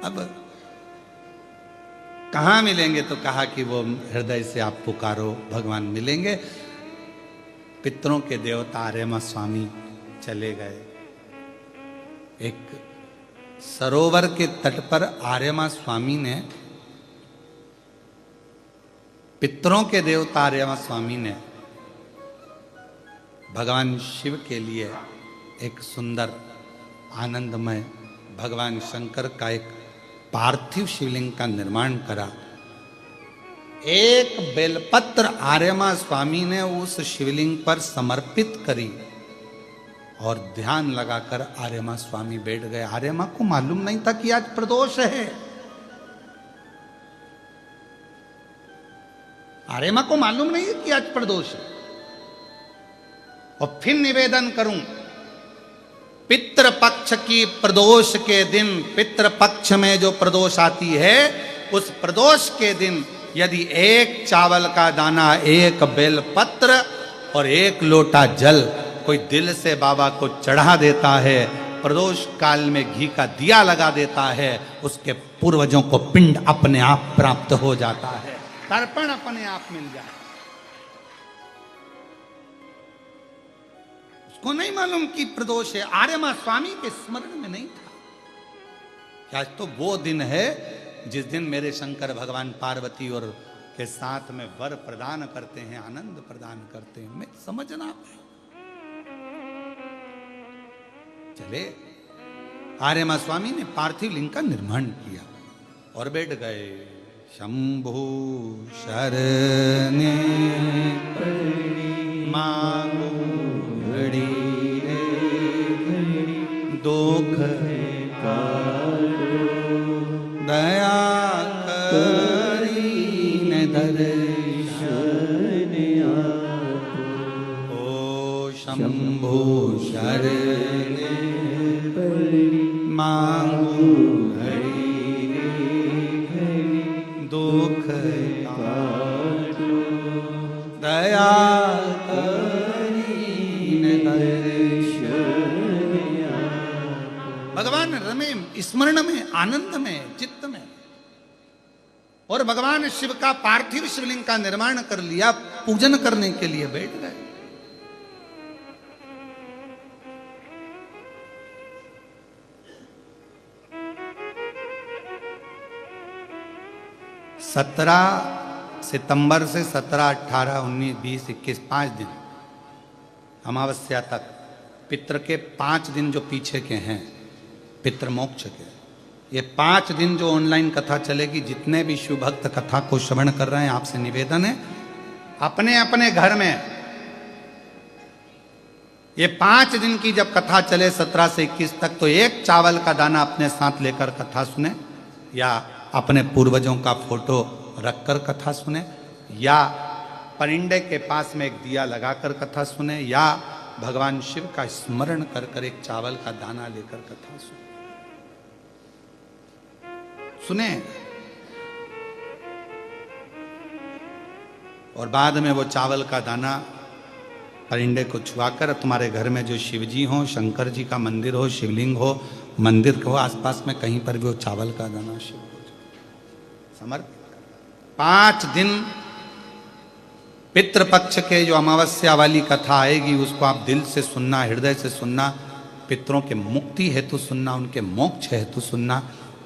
अब कहाँ मिलेंगे? तो कहा कि वो हृदय से आप पुकारो, भगवान मिलेंगे। पितरों के देवता आर्यमा स्वामी चले गए। एक सरोवर के तट पर आर्यमा स्वामी ने, पितरों के देवता आर्यमा स्वामी ने भगवान शिव के लिए एक सुंदर आनंदमय भगवान शंकर का एक पार्थिव शिवलिंग का निर्माण करा। एक बेलपत्र आर्यमा स्वामी ने उस शिवलिंग पर समर्पित करी और ध्यान लगाकर आर्यमा स्वामी बैठ गए। आर्यमा को मालूम नहीं था कि आज प्रदोष है। आर्यमा को मालूम नहीं है कि आज प्रदोष है। और फिर निवेदन करूं, पितृपक्ष की प्रदोष के दिन, पितृपक्ष में जो प्रदोष आती है, उस प्रदोष के दिन यदि एक चावल का दाना, एक बेलपत्र और एक लोटा जल कोई दिल से बाबा को चढ़ा देता है, प्रदोष काल में घी का दिया लगा देता है, उसके पूर्वजों को पिंड अपने आप प्राप्त हो जाता है, तर्पण अपने आप मिल जाता है। उसको नहीं मालूम कि प्रदोष है। आर्यमा स्वामी के स्मरण में नहीं था। आज तो वो दिन है जिस दिन मेरे शंकर भगवान पार्वती और के साथ में वर प्रदान करते हैं, आनंद प्रदान करते हैं। मैं समझना चले, आर्यमा स्वामी ने पार्थिव लिंग का निर्माण किया और बैठ गए। शंभु शरणे मांगो घड़ी दुख दया करीन दर्शन ओ शंभु शरणे मांगो घड़ी दुख दया करीन दर्शन। भगवान रमे स्मरण में, आनंद में, चित्त में, और भगवान शिव का पार्थिव शिवलिंग का निर्माण कर लिया, पूजन करने के लिए बैठ गए। सितंबर से 17, 18, 19, 20, 21 5 दिन अमावस्या तक, पितृ के 5 दिन जो पीछे के हैं, पितृमोक्ष के, ये 5 दिन जो ऑनलाइन कथा चलेगी, जितने भी शिव भक्त कथा को श्रवण कर रहे हैं, आपसे निवेदन है अपने अपने घर में ये 5 दिन की जब कथा चले 17 से 21 तक, तो एक चावल का दाना अपने साथ लेकर कथा सुने, या अपने पूर्वजों का फोटो रखकर कथा सुने, या परिंदे के पास में एक दिया लगाकर कथा सुने, या भगवान शिव का स्मरण कर कर एक चावल का दाना लेकर कथा सुने। और बाद में वो चावल का दाना परिंदे को छुआकर तुम्हारे घर में जो शिवजी हो, शंकर जी का मंदिर हो, शिवलिंग हो, मंदिर को आसपास में कहीं पर भी वो चावल का दाना शिव को समर्पित। 5 दिन पितृपक्ष के जो अमावस्या वाली कथा आएगी, उसको आप दिल से सुनना, हृदय से सुनना, पितरों के मुक्ति हेतु सुनना, उनके मोक्ष हेतु सुनना।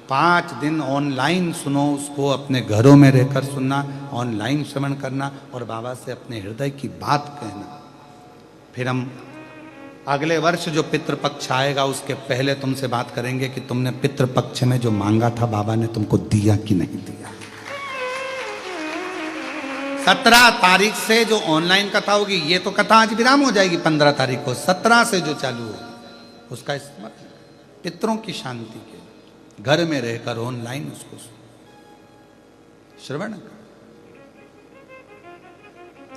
5 दिन ऑनलाइन सुनो, उसको अपने घरों में रहकर सुनना, ऑनलाइन श्रवण करना और बाबा से अपने हृदय की बात कहना। फिर हम अगले वर्ष जो पितृपक्ष आएगा, उसके पहले तुमसे बात करेंगे कि तुमने पितृपक्ष में जो मांगा था, बाबा ने तुमको दिया कि नहीं दिया। 17 तारीख से जो ऑनलाइन कथा होगी, ये तो कथा आज विराम हो जाएगी 15 तारीख को, 17 से जो चालू हो उसका स्मरण, पितरों की शांति के घर में रहकर ऑनलाइन उसको श्रवण कर।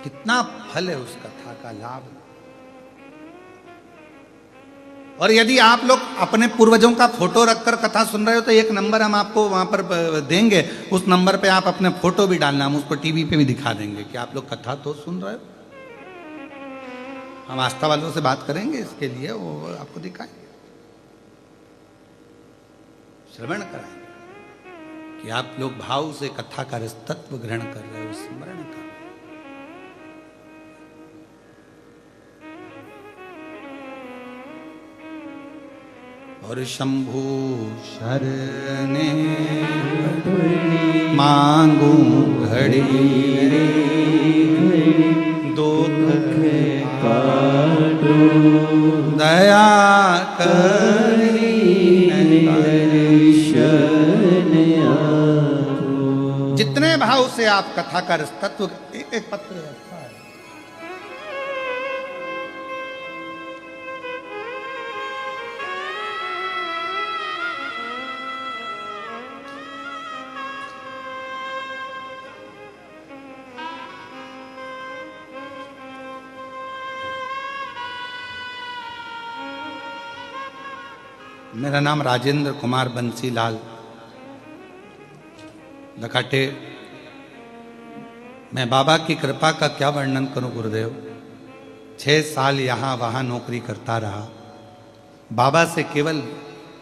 कितना फल है उस कथा का, लाभ। और यदि आप लोग अपने पूर्वजों का फोटो रखकर कथा सुन रहे हो, तो एक नंबर हम आपको वहां पर देंगे, उस नंबर पे आप अपने फोटो भी डालना, हम उसको टीवी पे भी दिखा देंगे कि आप लोग कथा तो सुन रहे हो। हम आस्था वालों से बात करेंगे इसके लिए, वो आपको दिखाएंगे, श्रवण कराएंगे। कि आप लोग भाव से कथा का रस तत्व ग्रहण कर रहे हो, स्मरण कर। और शंभु शरणे मांगू घड़ी दुख काटो दया करी जितने भाव से आप कथा का रस तत्व, एक एक पत्र रखा है। मेरा नाम राजेंद्र कुमार बंसीलाल दखाटे। मैं बाबा की कृपा का क्या वर्णन करूं गुरुदेव। 6 साल यहाँ वहाँ नौकरी करता रहा। बाबा से केवल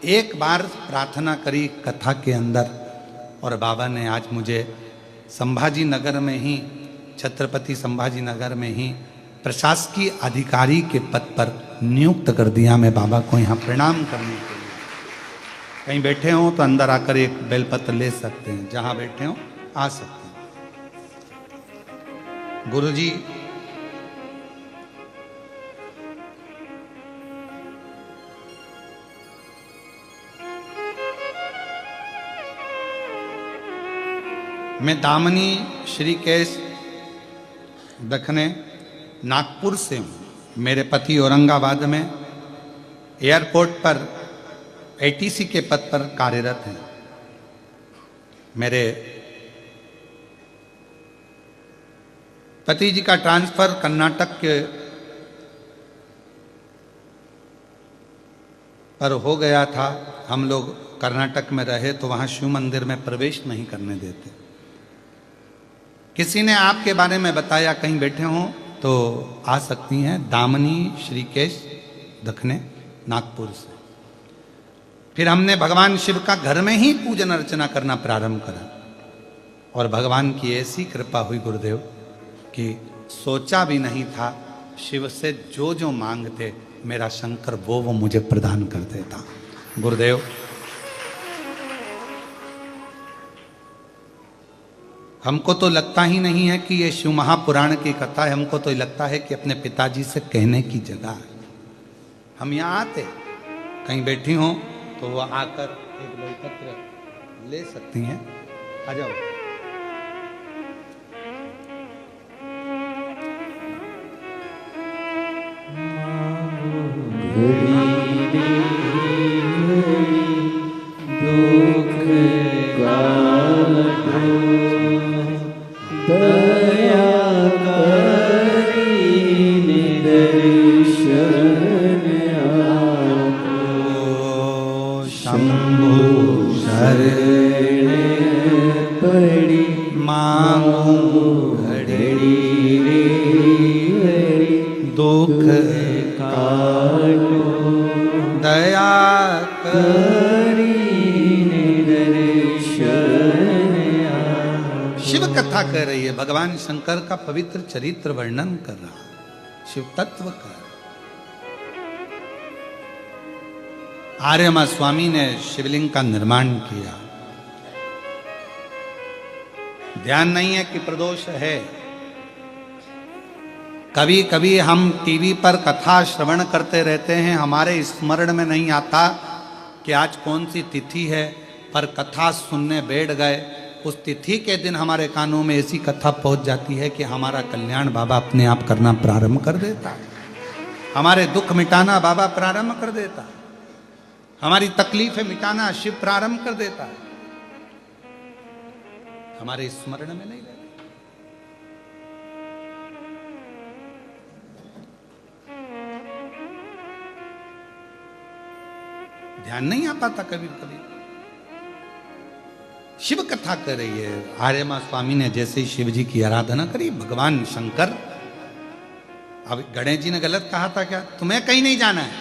एक बार प्रार्थना करी कथा के अंदर, और बाबा ने आज मुझे संभाजी नगर में ही, छत्रपति संभाजी नगर में ही प्रशासकीय अधिकारी के पद पर नियुक्त कर दिया। मैं बाबा को यहाँ प्रणाम करने के लिए, कहीं बैठे हो तो अंदर आकर एक बेलपत्र ले सकते हैं, जहां बैठे हो आ सकते हैं। गुरुजी मैं दामनी श्रीकेश दखने नागपुर से हूँ। मेरे पति औरंगाबाद में एयरपोर्ट पर एटीसी के पद पर कार्यरत हैं। मेरे पति जी का ट्रांसफर कर्नाटक के पर हो गया था। हम लोग कर्नाटक में रहे तो वहाँ शिव मंदिर में प्रवेश नहीं करने देते। किसी ने आपके बारे में बताया, कहीं बैठे हों तो आ सकती हैं, दामनी श्रीकेश दखने नागपुर से। फिर हमने भगवान शिव का घर में ही पूजन अर्चना करना प्रारंभ करा, और भगवान की ऐसी कृपा हुई गुरुदेव कि सोचा भी नहीं था, शिव से जो जो मांगते मेरा शंकर वो मुझे प्रदान कर देता। गुरुदेव हमको तो लगता ही नहीं है कि ये शिव महापुराण की कथा है, हमको तो लगता है कि अपने पिताजी से कहने की जगह है। हम यहाँ आते, कहीं बैठी हों तो वो आकर एक बेलपत्र ले सकती हैं। आ जाओ। शिव कथा कह रही है, भगवान शंकर का पवित्र चरित्र वर्णन कर रहा है, शिव तत्व का। आर्यमा स्वामी ने शिवलिंग का निर्माण किया। ध्यान नहीं है कि प्रदोष है। कभी कभी हम टीवी पर कथा श्रवण करते रहते हैं, हमारे स्मरण में नहीं आता कि आज कौन सी तिथि है, पर कथा सुनने बैठ गए। उस तिथि के दिन हमारे कानों में ऐसी कथा पहुंच जाती है कि हमारा कल्याण बाबा अपने आप करना प्रारंभ कर देता है, हमारे दुख मिटाना बाबा प्रारंभ कर देता है, हमारी तकलीफें मिटाना शिव प्रारंभ कर देता है, हमारे स्मरण में नहीं रहता। ध्यान नहीं आ पाता कभी कभी। शिव कथा कर रही है। आर्यमा स्वामी ने जैसे ही शिव जी की आराधना करी, भगवान शंकर, अब गणेश जी ने गलत कहा था क्या, तुम्हें कहीं नहीं जाना है,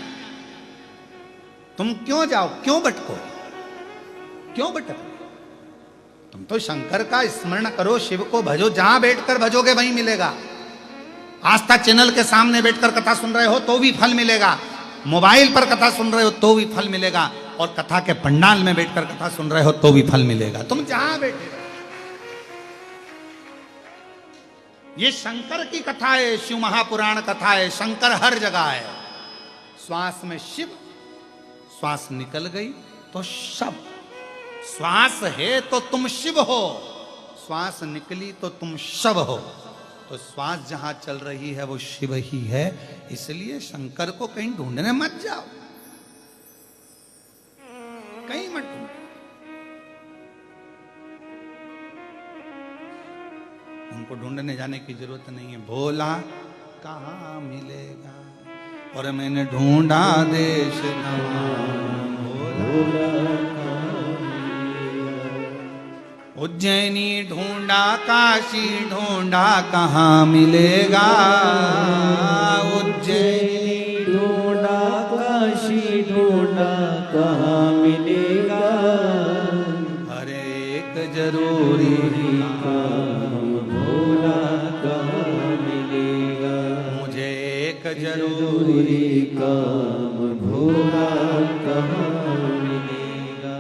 तुम क्यों जाओ, क्यों भटको, क्यों भटको। तुम तो शंकर का स्मरण करो, शिव को भजो, जहां बैठकर भजोगे वहीं मिलेगा। आस्था चैनल के सामने बैठकर कथा सुन रहे हो तो भी फल मिलेगा, मोबाइल पर कथा सुन रहे हो तो भी फल मिलेगा, और कथा के पंडाल में बैठकर कथा सुन रहे हो तो भी फल मिलेगा, तुम जहां बैठे। ये शंकर की कथा है, शिव महापुराण कथा है। शंकर हर जगह है। श्वास में शिव, श्वास निकल गई तो शव। श्वास है तो तुम शिव हो, श्वास निकली तो तुम शव हो। तो श्वास जहां चल रही है वो शिव ही है। इसलिए शंकर को कहीं ढूंढने मत जाओ, कहीं मत ढूंढो। उनको ढूंढने जाने की जरूरत नहीं है। भोला कहाँ मिलेगा, और मैंने ढूंढा देश भोला। उज्जैनी ढूंढा, काशी ढूंढा, कहाँ मिलेगा। उज्जैनी ढूंढा, काशी ढूंढा, कहाँ मिलेगा। अरे एक जरूरी काम भोला कहाँ मिलेगा। मुझे एक जरूरी काम भोला कहाँ मिलेगा।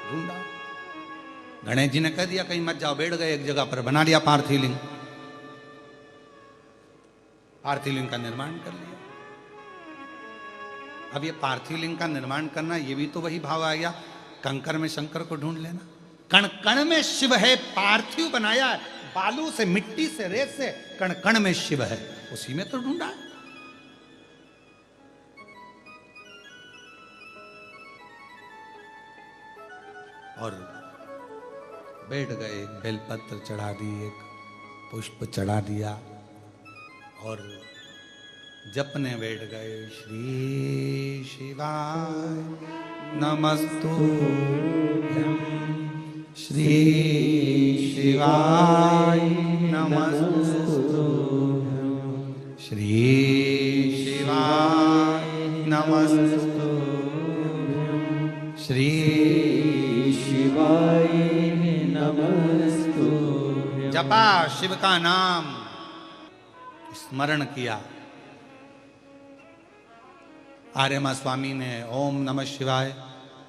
ढूंढा। गणेश जी ने कह दिया कहीं मत जाओ, बैठ गए एक जगह पर, बना लिया पार्थिव लिंग। पार्थिव लिंग का निर्माण कर लिया। अब ये पार्थिव लिंग का निर्माण करना, ये भी तो वही भाव आ गया, कंकर में शंकर को ढूंढ लेना। कण कण में शिव है, पार्थिव बनाया है, बालू से, मिट्टी से, रेत से, कण कण में शिव है, उसी में तो ढूंढा है। और बैठ गए, एक बेलपत्र चढ़ा दी, एक पुष्प चढ़ा दिया, और जपने बैठ गए। श्री शिवाय नमस्तुभ्यं, श्री शिवाय नमस्तुभ्यं, श्री शिवाय नमस्तुभ्यं, श्री शिवाय नमस्तुभ्यं। जपा, शिव का नाम स्मरण किया। आर्यमा स्वामी ने ओम नमः शिवाय,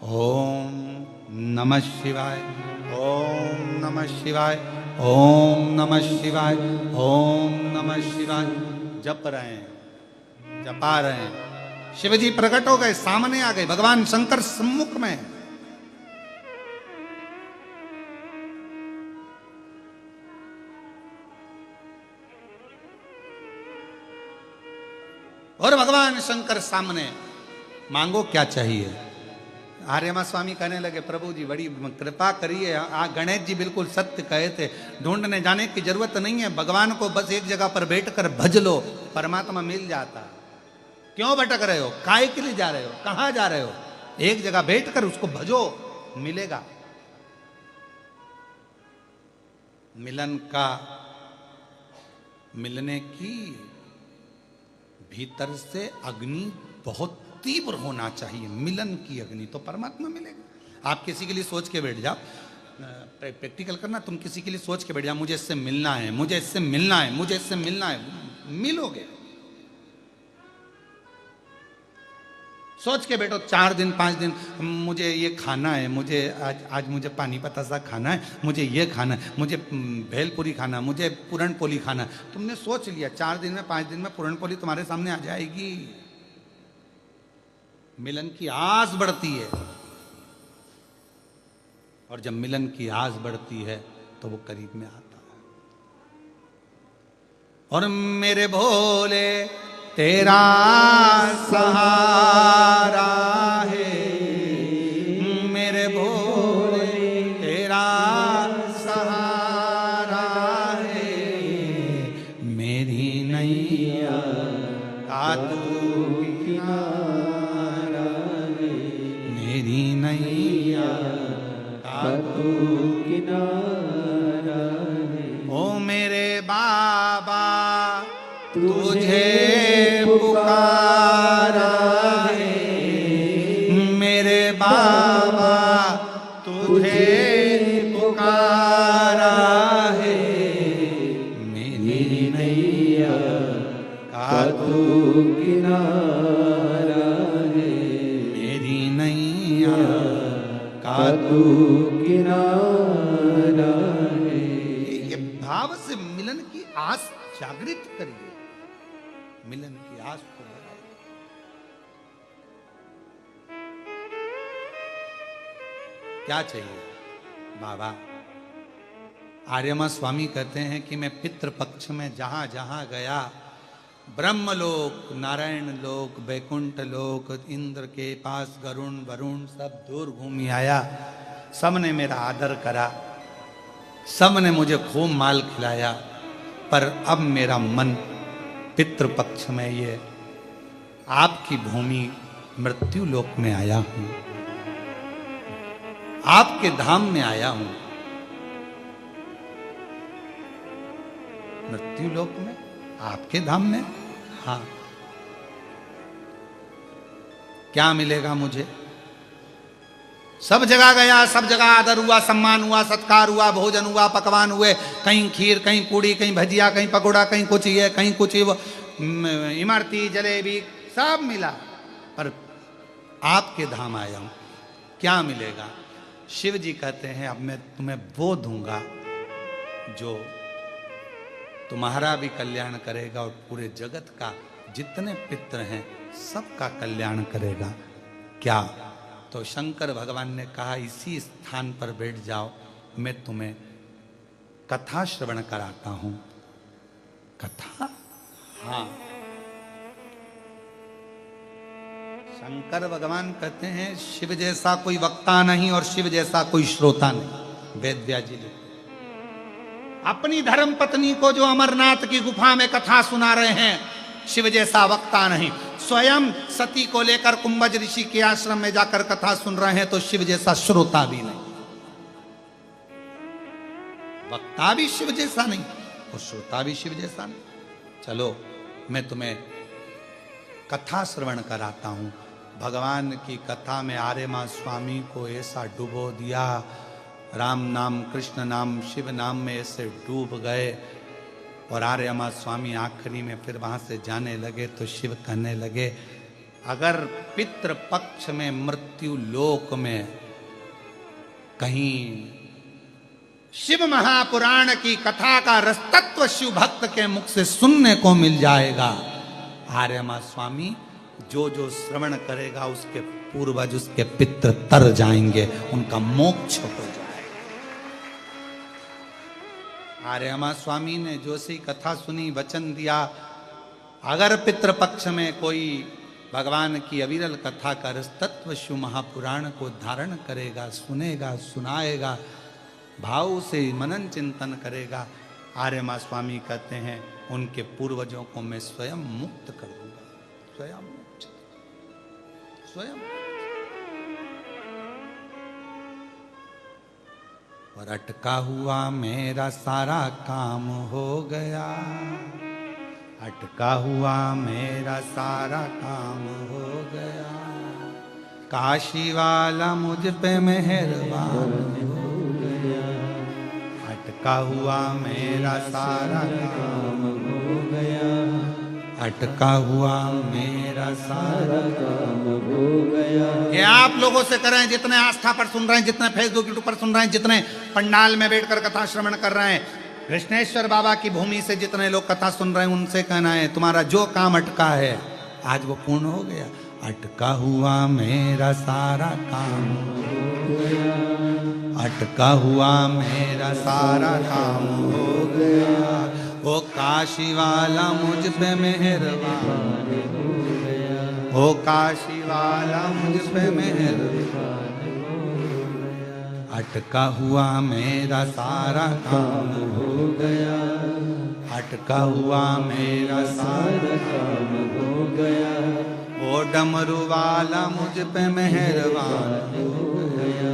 ओम नमः शिवाय, ओम नमः शिवाय, ओम नमः शिवाय, ओम नमः शिवाय जप रहे हैं, जपा रहे हैं। शिवजी प्रकट हो गए, सामने आ गए, भगवान शंकर सम्मुख में। और भगवान शंकर सामने, मांगो क्या चाहिए। आर्यमा स्वामी कहने लगे, प्रभु जी बड़ी कृपा करिए। गणेश जी बिल्कुल सत्य कहे थे, ढूंढने जाने की जरूरत नहीं है, भगवान को बस एक जगह पर बैठकर भज लो, परमात्मा मिल जाता। क्यों भटक रहे हो, काय के लिए जा रहे हो, कहां जा रहे हो? एक जगह बैठकर उसको भजो, मिलेगा। मिलन का, मिलने की भीतर से अग्नि बहुत तीव्र होना चाहिए। मिलन की अग्नि तो परमात्मा मिलेगा। आप किसी के लिए सोच के बैठ जाओ, प्रैक्टिकल करना, तुम किसी के लिए सोच के बैठ जाओ, मुझे इससे मिलना है, मुझे इससे मिलना है, मुझे इससे मिलना है, मिलोगे। सोच के बैठो 4 दिन 5 दिन, मुझे ये खाना है, मुझे आज मुझे पानी पतासा खाना है, मुझे ये खाना है, मुझे भेलपुरी खाना, मुझे पूरनपोली खाना। तुमने सोच लिया, 4 दिन में 5 दिन में पूरनपोली तुम्हारे सामने आ जाएगी। मिलन की आस बढ़ती है, और जब मिलन की आस बढ़ती है तो वो करीब में आता है। और मेरे भोले तेरा सहारा है, मेरे भोले तेरा सहारा है, मेरी नैया का तू किनारा है, मेरी नैया का तू किनारा है। ओ मेरे बाबा तुझे पुकारा है, मेरे बाबा खातू किनारा है। ये भाव से मिलन की आस जागृत करिए, मिलन की आस को बढ़ाइए। क्या चाहिए बाबा? आर्यमा स्वामी कहते हैं कि मैं पितृपक्ष में जहां जहां गया, ब्रह्मलोक, नारायण लोक, वैकुंठ लोक, इंद्र के पास गरुण वरुण सब दूर घूमी आया। सबने मेरा आदर करा, सबने मुझे खूब माल खिलाया, पर अब मेरा मन पितृपक्ष में ये आपकी भूमि मृत्यु लोक में आया हूं, आपके धाम में आया हूं। मृत्यु लोक में, आपके धाम में। हाँ, क्या मिलेगा मुझे? सब जगह गया, सब जगह आदर हुआ, सम्मान हुआ, सत्कार हुआ, भोजन हुआ, पकवान हुए, कहीं खीर, कहीं पूड़ी, कहीं भजिया, कहीं पकौड़ा, कहीं कुछ ये, कहीं कुछ वो, इमरती, जलेबी, सब मिला, पर आपके धाम आया हूं, क्या मिलेगा? शिव जी कहते हैं अब मैं तुम्हें वो दूंगा जो तुम्हारा भी कल्याण करेगा और पूरे जगत का, जितने पितृ हैं सबका कल्याण करेगा। क्या? तो शंकर भगवान ने कहा इसी स्थान पर बैठ जाओ, मैं तुम्हें कथा श्रवण कराता हूं। कथा? हाँ, शंकर भगवान कहते हैं शिव जैसा कोई वक्ता नहीं और शिव जैसा कोई श्रोता नहीं। वेद व्यास जी लिखते, अपनी धर्म पत्नी को जो अमरनाथ की गुफा में कथा सुना रहे हैं, शिव जैसा वक्ता नहीं। स्वयं सती को लेकर कुंभज ऋषि के आश्रम में जाकर कथा सुन रहे हैं, तो शिव जैसा श्रोता भी नहीं, वक्ता भी शिव जैसा नहीं और श्रोता भी शिव जैसा नहीं। चलो मैं तुम्हें कथा श्रवण कराता हूं। भगवान की कथा में आर्यमा स्वामी को ऐसा डुबो दिया, राम नाम, कृष्ण नाम, शिव नाम में ऐसे डूब गए। और आर्यमा स्वामी आखिरी में फिर वहां से जाने लगे तो शिव कहने लगे, अगर पितृ पक्ष में मृत्यु लोक में कहीं शिव महापुराण की कथा का रसतत्व शिव भक्त के मुख से सुनने को मिल जाएगा, आर्यमा स्वामी जो जो श्रवण करेगा उसके पूर्वज, उसके पितृ तर जाएंगे, उनका मोक्ष हो जाएगा। आर्यमा स्वामी ने जो सी कथा सुनी, वचन दिया, अगर पितृपक्ष में कोई भगवान की अविरल कथा का रसतत्व शिव महापुराण को धारण करेगा, सुनेगा, सुनाएगा, भाव से मनन चिंतन करेगा, आर्यमा स्वामी कहते हैं उनके पूर्वजों को मैं स्वयं मुक्त कर दूंगा, स्वयं मुक्त, स्वयं। और अटका हुआ मेरा सारा काम हो गया, अटका हुआ मेरा सारा काम हो गया, काशी वाला मुझ पे मेहरबान हो गया, अटका हुआ मेरा सारा काम हो गया, अटका हुआ मेरा सारा काम हो गया। ये आप लोगों से कर रहे हैं, जितने आस्था पर सुन रहे हैं, जितने फेसबुक यूट्यूब पर सुन रहे हैं, जितने पंडाल में बैठकर कथा श्रवण कर रहे हैं, कृष्णेश्वर बाबा की भूमि से जितने लोग कथा सुन रहे हैं, उनसे कहना है तुम्हारा जो काम अटका है आज वो पूर्ण हो गया। अटका हुआ मेरा सारा काम हो गया, अटका हुआ मेरा सारा काम हो गया, वो काशी वाला मुझ पे मेहरबान हो गया, वो काशी वाला मुझ पे मेहरबान हो गया, अटका हुआ मेरा सारा काम हो गया, अटका हुआ मेरा सारा काम हो गया, वो डमरू वाला मुझ पे मेहरबान हो गया,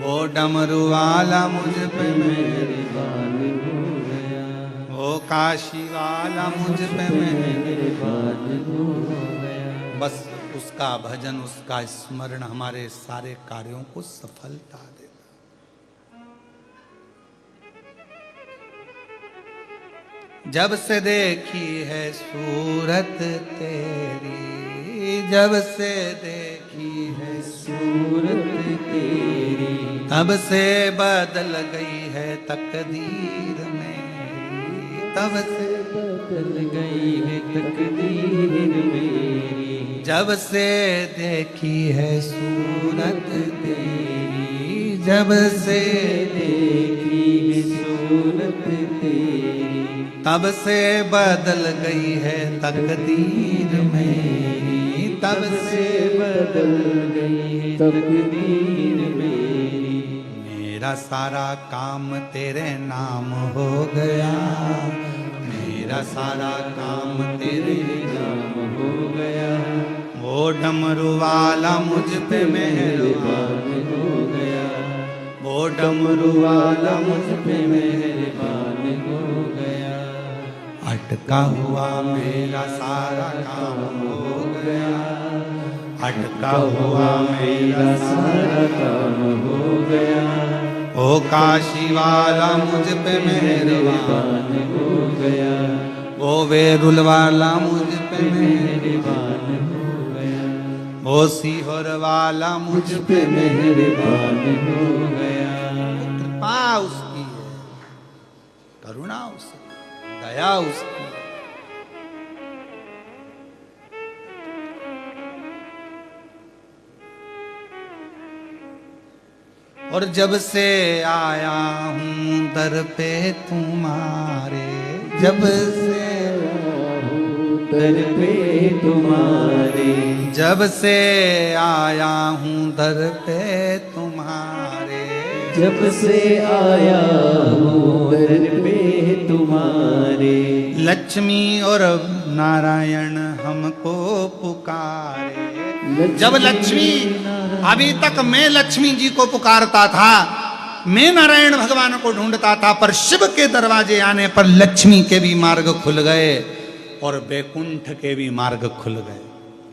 वो डमरू वाला मुझ पे मेहरबान हो गया, वो काशी वाला मुझ पे मेहरबान हो गया। बस उसका भजन, उसका स्मरण हमारे सारे कार्यों को सफलता देता। जब से देखी है सूरत तेरी, जब से देखी है सूरत तेरी, तब से बदल गई है तकदीर मेरी, तब से बदल गई है तकदीर मेरी, जब से देखी है सूरत तेरी, जब से देखी है सूरत तेरी, तब से बदल गई है तकदीर मेरी, तब से बदल गई है तकदीर मेरी, मेरा सारा काम तेरे नाम हो गया, मेरा सारा काम तेरे नाम हो गया, वो डमरू वाला मुझ पे मेहरबान हो गया, वो डमरू वाला मुझ पे मेहरबान हो गया, अटका हुआ मेरा सारा काम हो गया, अटका हुआ मेरा सारा काम हो गया, ओ काशी वाला मुझ पे मेहरबान हो गया, वो वेरुल वाला मुझ पे मेहरबान हो गया, वो सीहोर वाला मुझ पे मेहरबान हो गया, कृपा उसकी है, करुणा उसकी, दया उसकी। और जब से आया हूँ दर पे तुम्हारे, जब से दर पे तुम्हारे, जब से आया हूँ दर पे तुम्हारे, जब से आया हूँ दर पे तुम्हारे, लक्ष्मी और नारायण हमको पुकारे। जब लक्ष्मी, अभी तक मैं लक्ष्मी जी को पुकारता था, मैं नारायण भगवान को ढूंढता था, पर शिव के दरवाजे आने पर लक्ष्मी के भी मार्ग खुल गए और बैकुंठ के भी मार्ग खुल गए।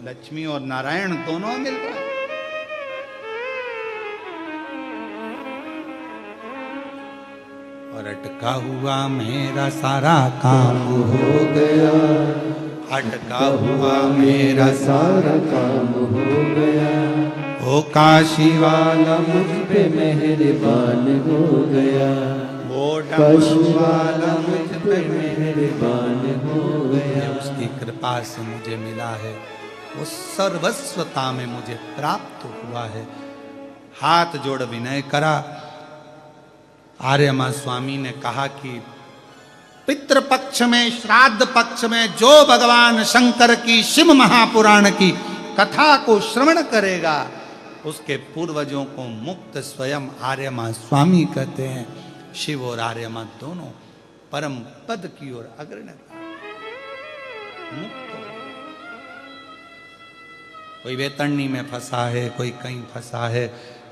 लक्ष्मी और नारायण दोनों मिल गए। और अटका हुआ मेरा सारा काम हो गया, अटका हुआ मेरा सारा काम हो गया, ओ काशी वाला मुझ पे मेहरबान हो गया, वो काशी डमरू वाला मुझ पे मेहरबान हो गया, उसकी कृपा से मुझे मिला है, वो सर्वस्वता में मुझे प्राप्त हुआ है। हाथ जोड़ विनय करा। आर्यमा स्वामी ने कहा कि पितृपक्ष में, श्राद्ध पक्ष में जो भगवान शंकर की शिव महापुराण की कथा को श्रवण करेगा, उसके पूर्वजों को मुक्त स्वयं आर्यमा स्वामी कहते हैं। शिव और आर्यमा दोनों परम पद की ओर अग्रणी मुक्त। कोई वेतरणी में फंसा है, कोई कहीं फंसा है,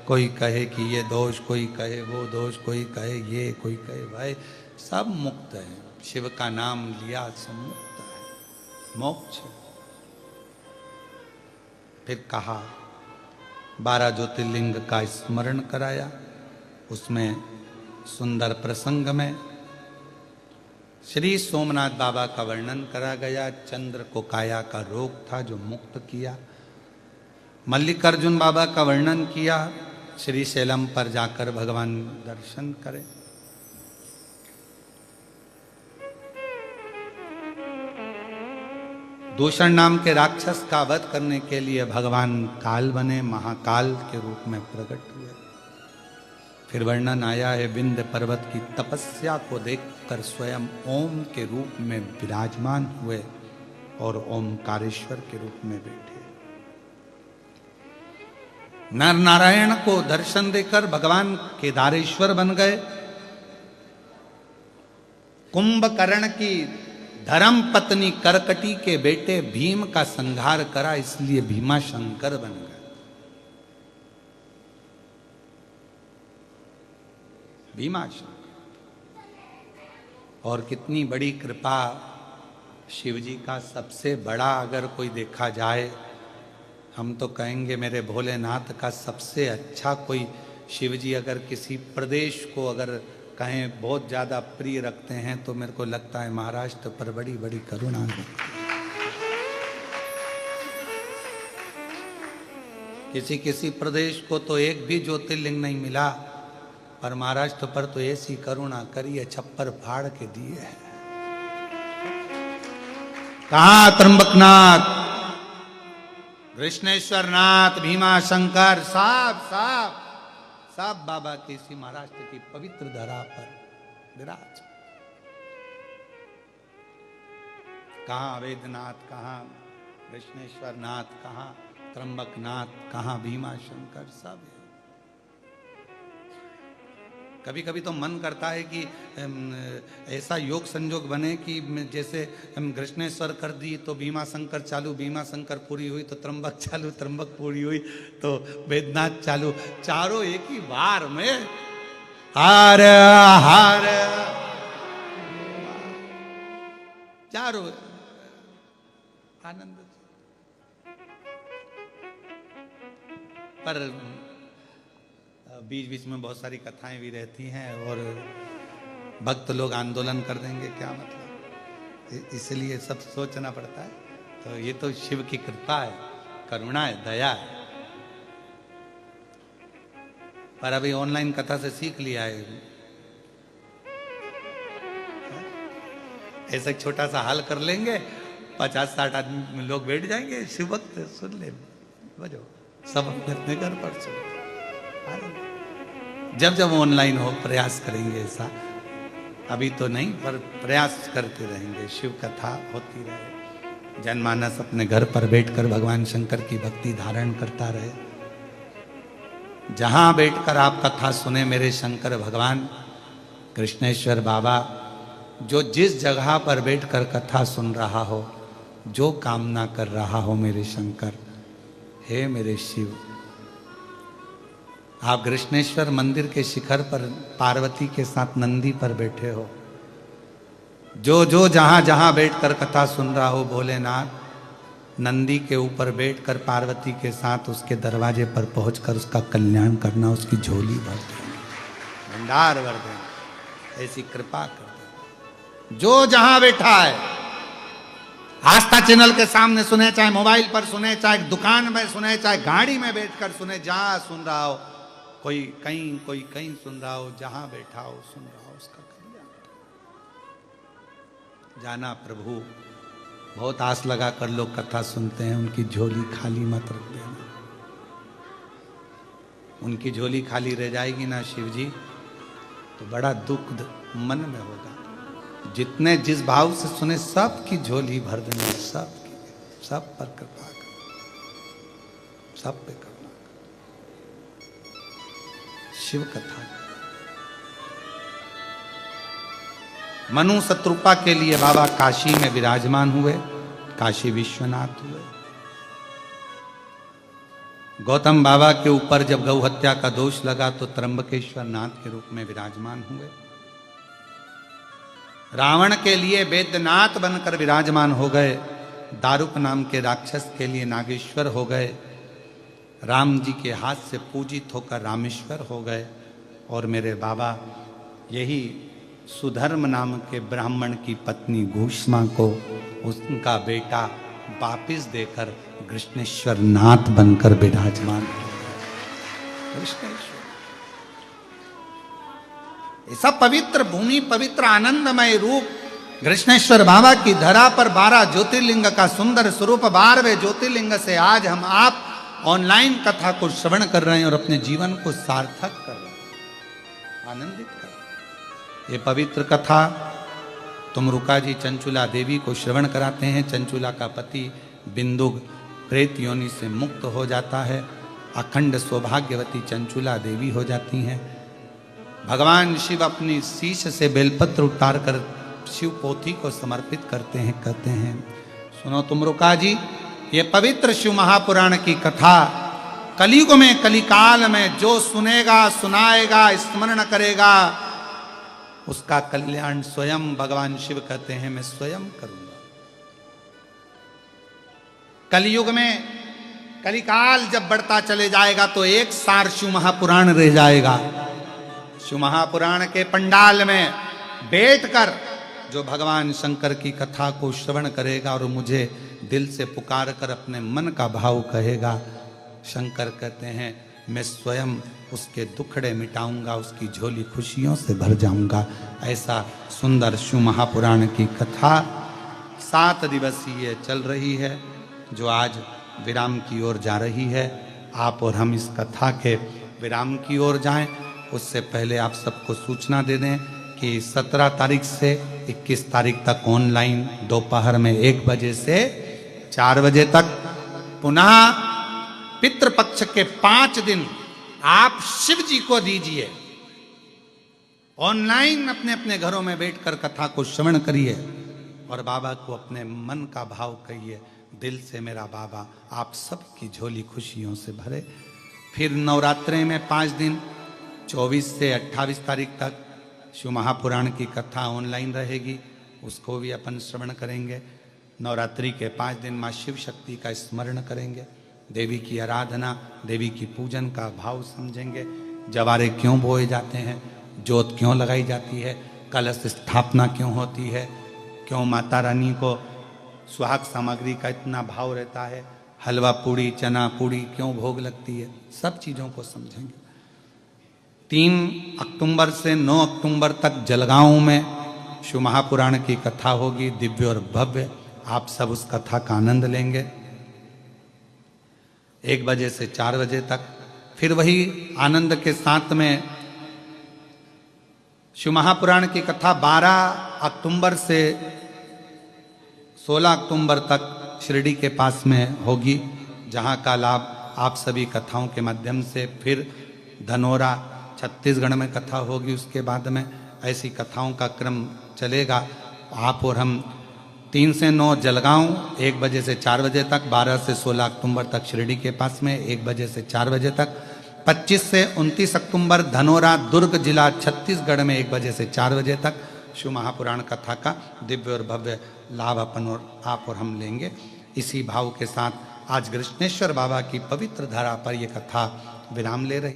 कोई कहे कि ये दोष, कोई कहे वो दोष, कोई कहे ये, कोई कहे भाई, सब मुक्त है। शिव का नाम लिया सब मुक्त है, मोक्ष। फिर कहा 12 ज्योतिर्लिंग का स्मरण कराया। उसमें सुंदर प्रसंग में श्री सोमनाथ बाबा का वर्णन करा गया। चंद्र को काया का रोग था जो मुक्त किया। मल्लिकार्जुन बाबा का वर्णन किया। श्री शैलम पर जाकर भगवान दर्शन करें। दूषण नाम के राक्षस का वध करने के लिए भगवान काल बने, महाकाल के रूप में प्रकट हुए। फिर वर्णन आया है विंध्य पर्वत की तपस्या को देखकर स्वयं ओम के रूप में विराजमान हुए और ओमकारेश्वर के रूप में बैठे। नर नारायण को दर्शन देकर भगवान केदारेश्वर बन गए। कुंभकर्ण की धर्म पत्नी करकटी के बेटे भीम का संहार करा, इसलिए भीमाशंकर बन गए। भीमाशंकर। और कितनी बड़ी कृपा शिव जी का। सबसे बड़ा अगर कोई देखा जाए, हम तो कहेंगे मेरे भोलेनाथ का सबसे अच्छा कोई शिव जी अगर किसी प्रदेश को अगर कहें बहुत ज़्यादा प्रिय रखते हैं तो मेरे को लगता है महाराष्ट्र पर बड़ी बड़ी करुणा है। किसी किसी प्रदेश को तो एक भी ज्योतिर्लिंग नहीं मिला पर महाराष्ट्र पर तो ऐसी करुणा करी है, छप्पर फाड़ के दिए है। कहा त्र्यंबकनाथ, कृष्णेश्वर नाथ, भीमा शंकर, सब बाबा के इसी महाराष्ट्र की पवित्र धरा पर विराज। कहाँ वेदनाथ, कहाँ कृष्णेश्वर नाथ, कहाँ त्र्यंबकनाथ, कहाँ भीमा शंकर, सब है। कभी कभी तो मन करता है कि ऐसा योग संयोग बने कि जैसे कृष्णेश्वर कर दी तो भीमा शंकर चालू, भीमा शंकर पूरी हुई तो त्र्यंबक चालू, त्र्यंबक पूरी हुई तो वेदनाथ चालू, चारों एक ही बार में। हार हार चारों आनंद। पर बीच बीच में बहुत सारी कथाएं भी रहती हैं और भक्त लोग आंदोलन कर देंगे, क्या मतलब, इसलिए सब सोचना पड़ता है। तो ये तो शिव की कृपा है, करुणा है, दया है। पर अभी ऑनलाइन कथा से सीख लिया है, ऐसा छोटा सा हल कर लेंगे, 50-60 आदमी लोग बैठ जाएंगे, शिव भक्त सुन ले, बजो सब अपने अपने घर पर सुन। जब जब ऑनलाइन हो प्रयास करेंगे ऐसा, अभी तो नहीं पर प्रयास करते रहेंगे, शिव कथा होती रहे, जनमानस अपने घर पर बैठकर भगवान शंकर की भक्ति धारण करता रहे। जहां बैठकर आप कथा सुने मेरे शंकर भगवान कृष्णेश्वर बाबा, जो जिस जगह पर बैठकर कथा सुन रहा हो, जो कामना कर रहा हो मेरे शंकर, हे मेरे शिव, आप कृष्णेश्वर मंदिर के शिखर पर पार्वती के साथ नंदी पर बैठे हो, जो जहां जहां बैठकर कथा सुन रहा हो भोलेनाथ, नंदी के ऊपर बैठकर पार्वती के साथ उसके दरवाजे पर पहुंचकर उसका कल्याण करना, उसकी झोली भर देना, भंडार भर देना, ऐसी कृपा कर देना। जो जहां बैठा है, आस्था चैनल के सामने सुने, चाहे मोबाइल पर सुने, चाहे दुकान में सुने, चाहे गाड़ी में बैठकर सुने, जहां सुन रहा हो, कोई कहीं सुन रहा हो, जहां बैठा हो सुन रहा हो, उसका कल्याण जाना। प्रभु बहुत आस लगा कर लोग कथा सुनते हैं, उनकी झोली खाली मत रख देना। उनकी झोली खाली रह जाएगी ना शिव जी, तो बड़ा दुख मन में होगा। जितने जिस भाव से सुने सबकी झोली भर देना, सब पर कृपा कर, सब पे करुणा कर। शिव कथा मनु शत्रुपा के लिए बाबा काशी में विराजमान हुए, काशी विश्वनाथ हुए। गौतम बाबा के ऊपर जब गौ हत्या का दोष लगा तो त्र्यंबकेश्वर नाथ के रूप में विराजमान हुए। रावण के लिए वैद्यनाथ बनकर विराजमान हो गए, दारुक नाम के राक्षस के लिए नागेश्वर हो गए, राम जी के हाथ से पूजित होकर रामेश्वर हो गए। और मेरे बाबा यही सुधर्म नाम के ब्राह्मण की पत्नी घूष्मा को उनका बेटा वापिस देकर कृष्णेश्वर नाथ बनकर विराजमान हो गए। कृष्णेश्वर ये सब पवित्र भूमि, पवित्र आनंदमय रूप कृष्णेश्वर बाबा की धरा पर 12 ज्योतिर्लिंग का सुंदर स्वरूप, 12वें ज्योतिर्लिंग से आज हम आप ऑनलाइन कथा को श्रवण कर रहे हैं और अपने जीवन को सार्थक कर रहे हैं, आनंदित कर रहे हैं। ये पवित्र कथा तुमरुका जी चंचुला देवी को श्रवण कराते हैं। चंचुला का पति बिंदुग प्रेत योनि से मुक्त हो जाता है, अखंड सौभाग्यवती चंचुला देवी हो जाती हैं। भगवान शिव अपनी शीश से बेलपत्र उतारकर शिव पोथी को समर्पित करते हैं, कहते हैं सुनो तुमरुका जी, ये पवित्र शिव महापुराण की कथा कलयुग में, कलिकाल में जो सुनेगा, सुनाएगा, स्मरण करेगा, उसका कल्याण स्वयं भगवान शिव कहते हैं मैं स्वयं करूंगा। कलयुग में कलिकाल जब बढ़ता चले जाएगा तो एक सार शिव महापुराण रह जाएगा। शिव महापुराण के पंडाल में बैठकर जो भगवान शंकर की कथा को श्रवण करेगा और मुझे दिल से पुकार कर अपने मन का भाव कहेगा, शंकर कहते हैं मैं स्वयं उसके दुखड़े मिटाऊंगा, उसकी झोली खुशियों से भर जाऊंगा। ऐसा सुंदर शिव महापुराण की कथा 7 दिवसीय चल रही है, जो आज विराम की ओर जा रही है। आप और हम इस कथा के विराम की ओर जाएं, उससे पहले आप सबको सूचना दे दें कि 17 तारीख से 21 तारीख तक ऑनलाइन दोपहर में 1 बजे से 4 बजे तक, पुनः पितृपक्ष के 5 दिन आप शिव जी को दीजिए। ऑनलाइन अपने अपने घरों में बैठकर कथा को श्रवण करिए और बाबा को अपने मन का भाव कहिए, दिल से मेरा बाबा आप सबकी झोली खुशियों से भरे। फिर नवरात्रि में 5 दिन 24 से 28 तारीख तक शिव महापुराण की कथा ऑनलाइन रहेगी, उसको भी अपन श्रवण करेंगे। नवरात्रि के 5 दिन माँ शिव शक्ति का स्मरण करेंगे, देवी की आराधना, देवी की पूजन का भाव समझेंगे। जवारे क्यों बोए जाते हैं, जोत क्यों लगाई जाती है, कलश स्थापना क्यों होती है, क्यों माता रानी को सुहाग सामग्री का इतना भाव रहता है, हलवा पूड़ी चना पूड़ी क्यों भोग लगती है, सब चीज़ों को समझेंगे। 3 अक्टूबर से 9 अक्टूबर तक जलगांव में शिव महापुराण की कथा होगी, दिव्य और भव्य। आप सब उस कथा का आनंद लेंगे 1 बजे से 4 बजे तक। फिर वही आनंद के साथ में शिव महापुराण की कथा 12 अक्टूबर से 16 अक्टूबर तक शिरडी के पास में होगी, जहां का लाभ आप सभी कथाओं के माध्यम से। फिर धनोरा छत्तीसगढ़ में कथा होगी, उसके बाद में ऐसी कथाओं का क्रम चलेगा। आप और हम 3 से 9 जलगांव 1 बजे से 4 बजे तक, 12 से 16 अक्टूबर तक शिरडी के पास में 1 बजे से 4 बजे तक, 25 से 29 अक्टूबर धनोरा दुर्ग जिला छत्तीसगढ़ में 1 बजे से 4 बजे तक शिव महापुराण कथा का दिव्य और भव्य लाभ अपन और आप और हम लेंगे। इसी भाव के साथ आज कृष्णेश्वर बाबा की पवित्र धरा पर यह कथा विराम ले रही।